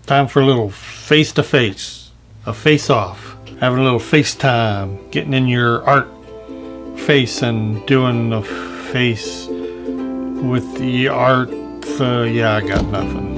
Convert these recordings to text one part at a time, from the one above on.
Time for a little face-to-face, a face-off, having a little FaceTime, getting in your art face and doing the face with the art. Yeah, I got nothing.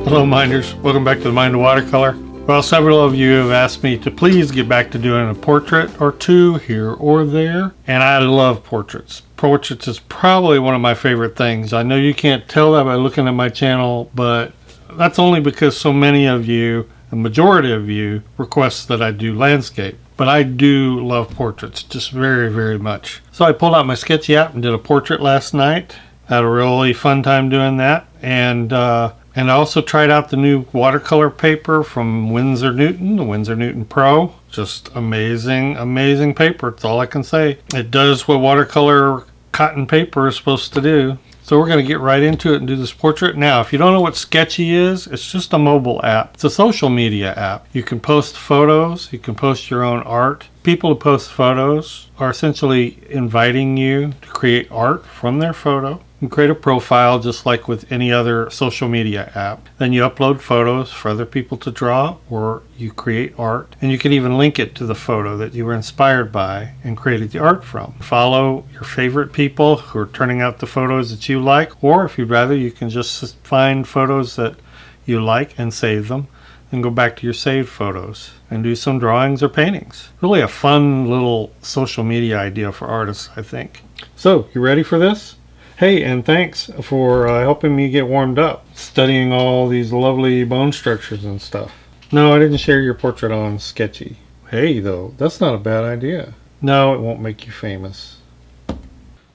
Hello minders, welcome back to the Mind of Watercolor. Well, several of you have asked me to please get back to doing a portrait or two here or there, and I love portraits. Portraits is probably one of my favorite things. I know you can't tell that by looking at my channel, but that's only because so many of you, the majority of you, request that I do landscape. But I do love portraits, just very, very much. So I pulled out my Sketchy app and did a portrait last night. Had a really fun time doing that, and I also tried out the new watercolor paper from Winsor Newton, the Winsor Newton Pro. Just amazing, amazing paper. That's all I can say. It does what watercolor cotton paper is supposed to do. So we're going to get right into it and do this portrait. Now, if you don't know what Sketchy is, it's just a mobile app. It's a social media app. You can post photos. You can post your own art. People who post photos are essentially inviting you to create art from their photo. You create a profile just like with any other social media app. Then you upload photos for other people to draw, or you create art. And you can even link it to the photo that you were inspired by and created the art from. Follow your favorite people who are turning out the photos that you like, or if you'd rather, you can just find photos that you like and save them and go back to your saved photos and do some drawings or paintings. Really a fun little social media idea for artists, I think. So, you ready for this? Hey, and thanks for helping me get warmed up, studying all these lovely bone structures and stuff. No, I didn't share your portrait on Sketchy. Hey, though, that's not a bad idea. No, it won't make you famous.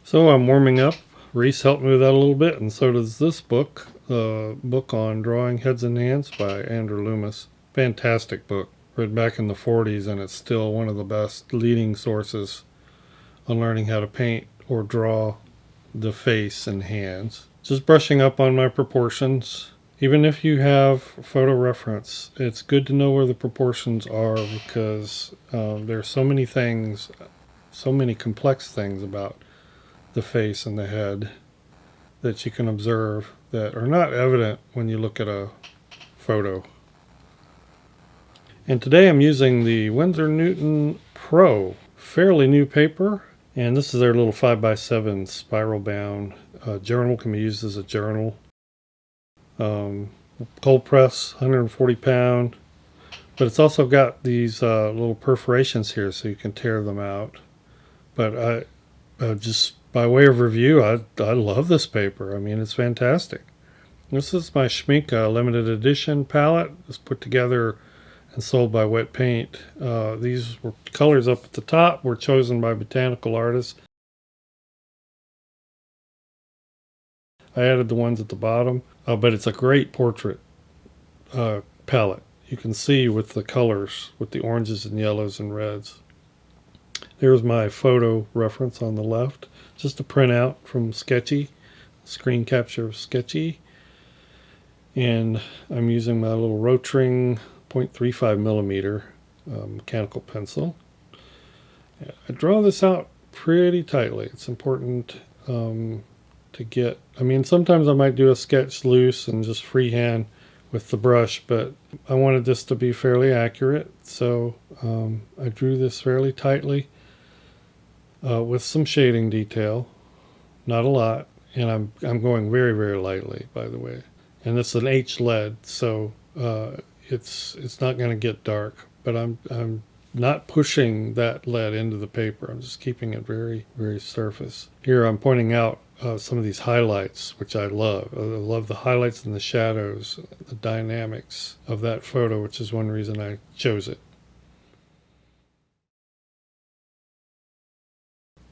So I'm warming up. Reese helped me with that a little bit, and so does this book, the book on drawing heads and hands by Andrew Loomis. Fantastic book, written back in the 40s, and it's still one of the best leading sources on learning how to paint or draw the face and hands. Just brushing up on my proportions. Even if you have photo reference, it's good to know where the proportions are, because there's so many things, so many complex things about the face and the head that you can observe that are not evident when you look at a photo. And today I'm using the Winsor Newton Pro, fairly new paper. And this is their little 5x7 spiral bound journal. Can be used as a journal. Cold press, 140 pound. But it's also got these little perforations here so you can tear them out. But I just by way of review, I love this paper. I mean, it's fantastic. This is my Schmincke limited edition palette. It's put together and sold by Wet Paint. These were colors up at the top were chosen by botanical artists. I added the ones at the bottom, but it's a great portrait palette. You can see with the colors, with the oranges and yellows and reds. There's my photo reference on the left, just a printout from Sketchy, screen capture of Sketchy. And I'm using my little Rotring 0.35 millimeter mechanical pencil. I draw this out pretty tightly. It's important to get, I mean, sometimes I might do a sketch loose and just freehand with the brush, but I wanted this to be fairly accurate, so I drew this fairly tightly with some shading detail, not a lot, and I'm going very, very lightly, by the way. And it's an H lead, so it's not going to get dark, but I'm not pushing that lead into the paper. I'm just keeping it very, very surface. Here I'm pointing out some of these highlights, which I love. I love the highlights and the shadows, the dynamics of that photo, which is one reason I chose it.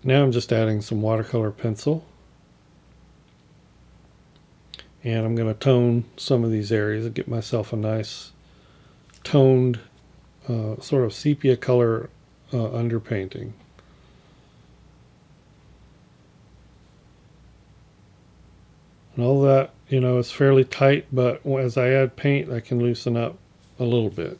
Now I'm just adding some watercolor pencil. And I'm going to tone some of these areas and get myself a nice toned sort of sepia color underpainting. And all that, you know, is fairly tight, but as I add paint, I can loosen up a little bit.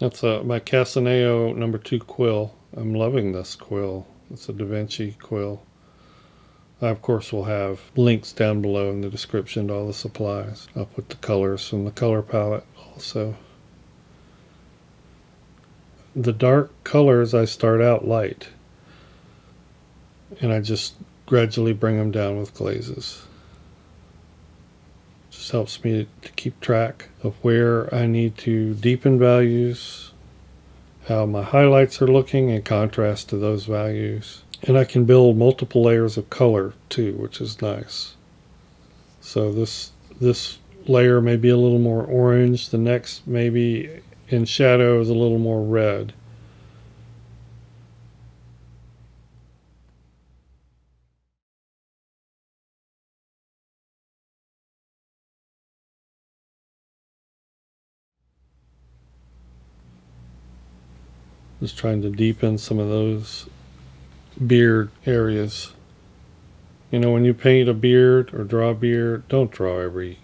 That's my Casaneo #2 quill. I'm loving this quill. It's a Da Vinci quill. I, of course, will have links down below in the description to all the supplies. I'll put the colors from the color palette also. The dark colors, I start out light, and I just gradually bring them down with glazes. Just helps me to keep track of where I need to deepen values, how my highlights are looking in contrast to those values. And I can build multiple layers of color too, which is nice. So this layer may be a little more orange, the next maybe in shadow is a little more red. Just trying to deepen some of those beard areas. You know, when you paint a beard or draw a beard, don't draw every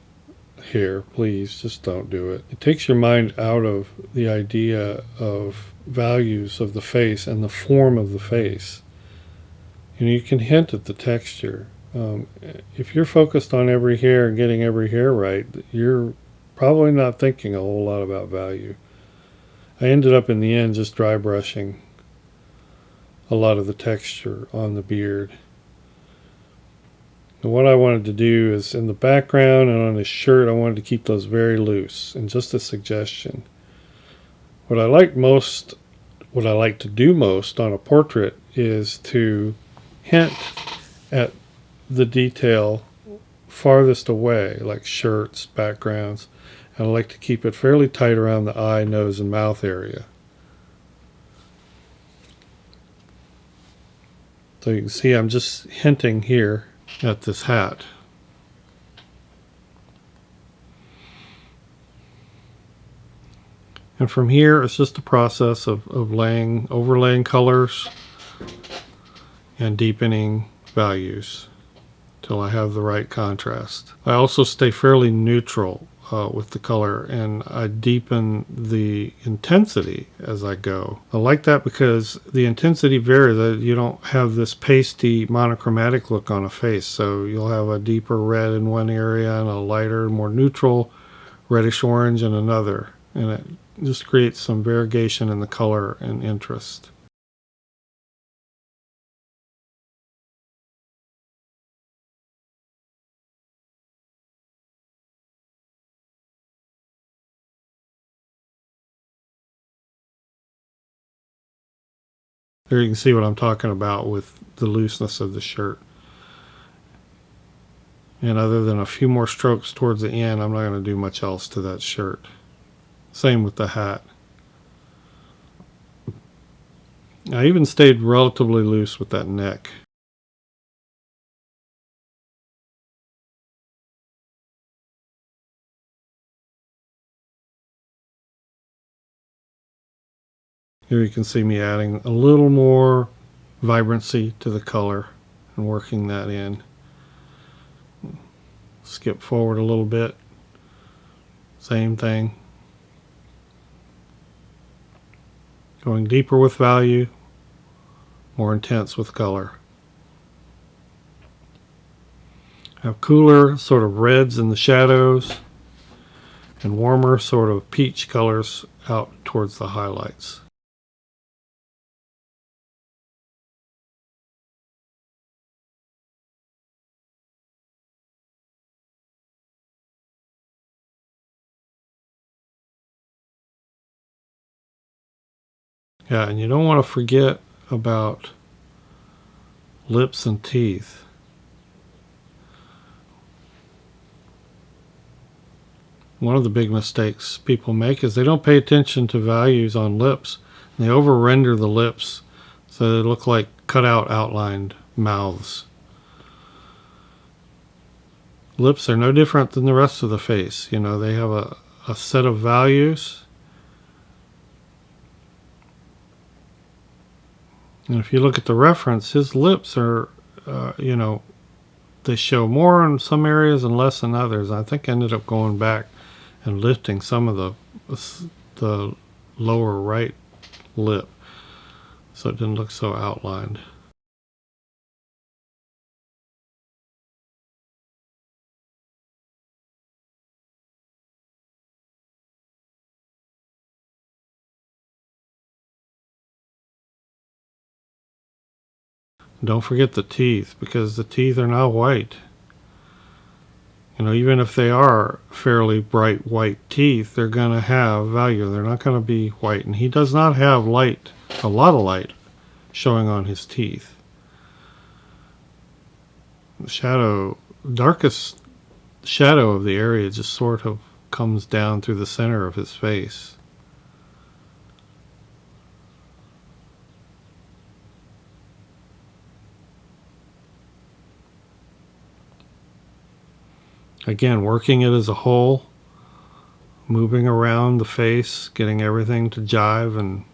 hair, please. Just don't do it. It takes your mind out of the idea of values of the face and the form of the face. You know, you can hint at the texture. If you're focused on every hair and getting every hair right, you're probably not thinking a whole lot about value. I ended up in the end just dry brushing a lot of the texture on the beard. And what I wanted to do is in the background and on his shirt, I wanted to keep those very loose. And just a suggestion. What I like to do most on a portrait is to hint at the detail farthest away, like shirts, backgrounds. And I like to keep it fairly tight around the eye, nose, and mouth area. So you can see I'm just hinting here at this hat. And from here, it's just a process of overlaying colors and deepening values till I have the right contrast. I also stay fairly neutral with the color, and I deepen the intensity as I go. I like that because the intensity varies. You don't have this pasty monochromatic look on a face, so you'll have a deeper red in one area and a lighter, more neutral reddish orange in another, and it just creates some variegation in the color and interest. There you can see what I'm talking about with the looseness of the shirt. And other than a few more strokes towards the end, I'm not going to do much else to that shirt. Same with the hat. I even stayed relatively loose with that neck. Here you can see me adding a little more vibrancy to the color and working that in. Skip forward a little bit. Same thing. Going deeper with value, more intense with color. Have cooler sort of reds in the shadows and warmer sort of peach colors out towards the highlights. Yeah, and you don't want to forget about lips and teeth. One of the big mistakes people make is they don't pay attention to values on lips. They over-render the lips so they look like cut-out outlined mouths. Lips are no different than the rest of the face. You know, they have a set of values. And if you look at the reference, his lips are, you know, they show more in some areas and less in others. I think I ended up going back and lifting some of the lower right lip, so it didn't look so outlined. Don't forget the teeth, because the teeth are not white. You know, even if they are fairly bright white teeth, they're going to have value. They're not going to be white. And he does not have light, a lot of light, showing on his teeth. The shadow, darkest shadow of the area just sort of comes down through the center of his face. Again, working it as a whole, moving around the face, getting everything to jive and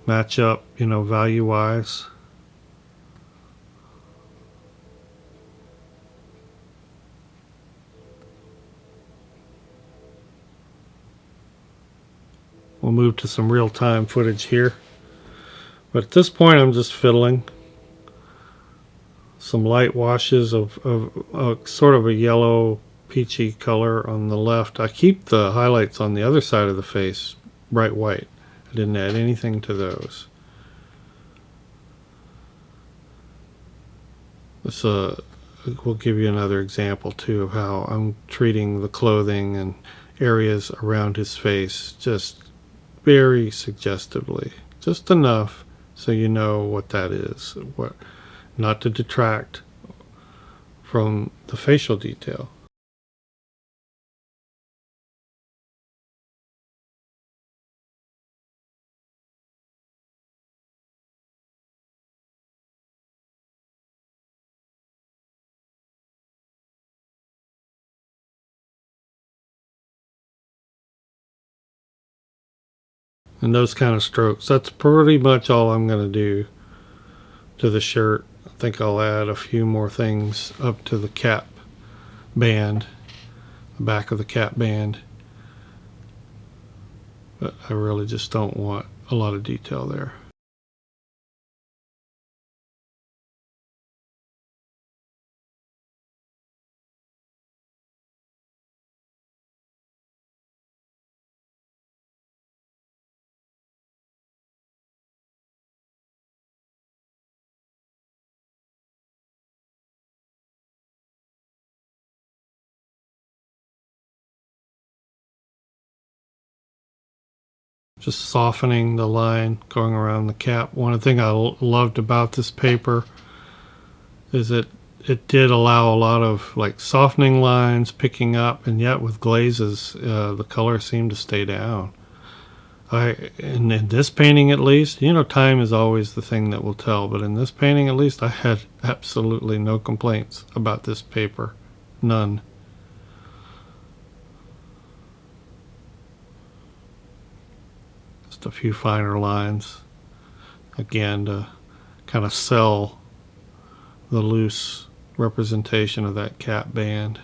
match up, you know, value-wise. We'll move to some real-time footage here. But at this point, I'm just fiddling. Some light washes of sort of a yellow peachy color on the left. I keep the highlights on the other side of the face bright white. I didn't add anything to those. This will give you another example too of how I'm treating the clothing and areas around his face just very suggestively. Just enough so you know what that is. What, not to detract from the facial detail. And those kind of strokes, that's pretty much all I'm going to do to the shirt. I think I'll add a few more things up to the cap band, the back of the cap band, but I really just don't want a lot of detail there. Just softening the line going around the cap. One thing I loved about this paper is that it did allow a lot of like softening lines picking up, and yet with glazes the color seemed to stay down. In this painting at least, you know, time is always the thing that will tell, but in this painting at least I had absolutely no complaints about this paper. None. A few finer lines again to kind of sell the loose representation of that cap band.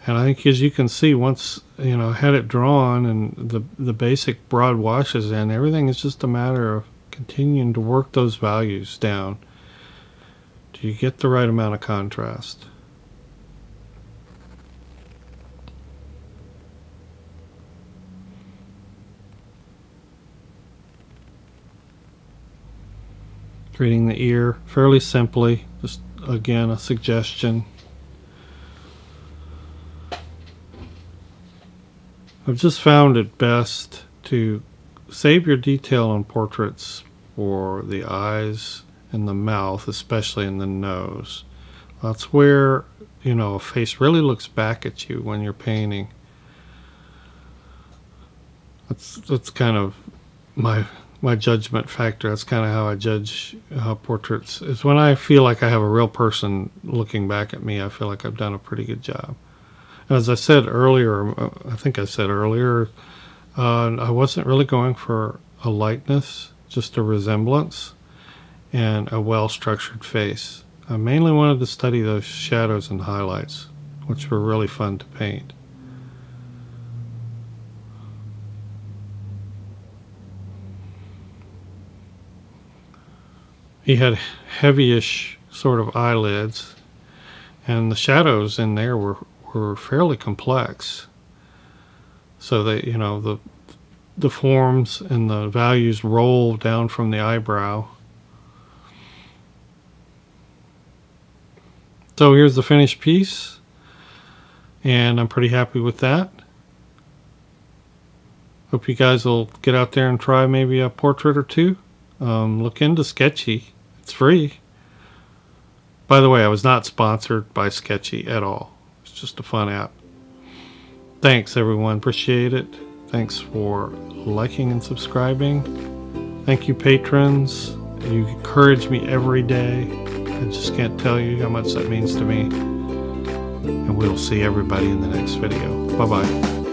And I think, as you can see, once you know I had it drawn and the basic broad washes in, everything is just a matter of continuing to work those values down till you get the right amount of contrast. Treating the ear fairly simply, just again a suggestion. I've just found it best to save your detail on portraits for the eyes and the mouth, especially in the nose. That's where, you know, a face really looks back at you when you're painting. That's kind of my judgment factor. That's kind of how I judge portraits, is when I feel like I have a real person looking back at me. I feel like I've done a pretty good job. And as I said earlier, I think I said earlier, I wasn't really going for a likeness, just a resemblance and a well-structured face. I mainly wanted to study those shadows and highlights, which were really fun to paint. He had heavyish sort of eyelids, and the shadows in there were fairly complex. So that, you know, the forms and the values roll down from the eyebrow. So here's the finished piece, and I'm pretty happy with that. Hope you guys will get out there and try maybe a portrait or two. Look into Sketchy. It's free. By the way, I was not sponsored by Sketchy at all. It's just a fun app. Thanks everyone, appreciate it. Thanks for liking and subscribing. Thank you patrons. You encourage me every day. I just can't tell you how much that means to me. And we'll see everybody in the next video. Bye bye.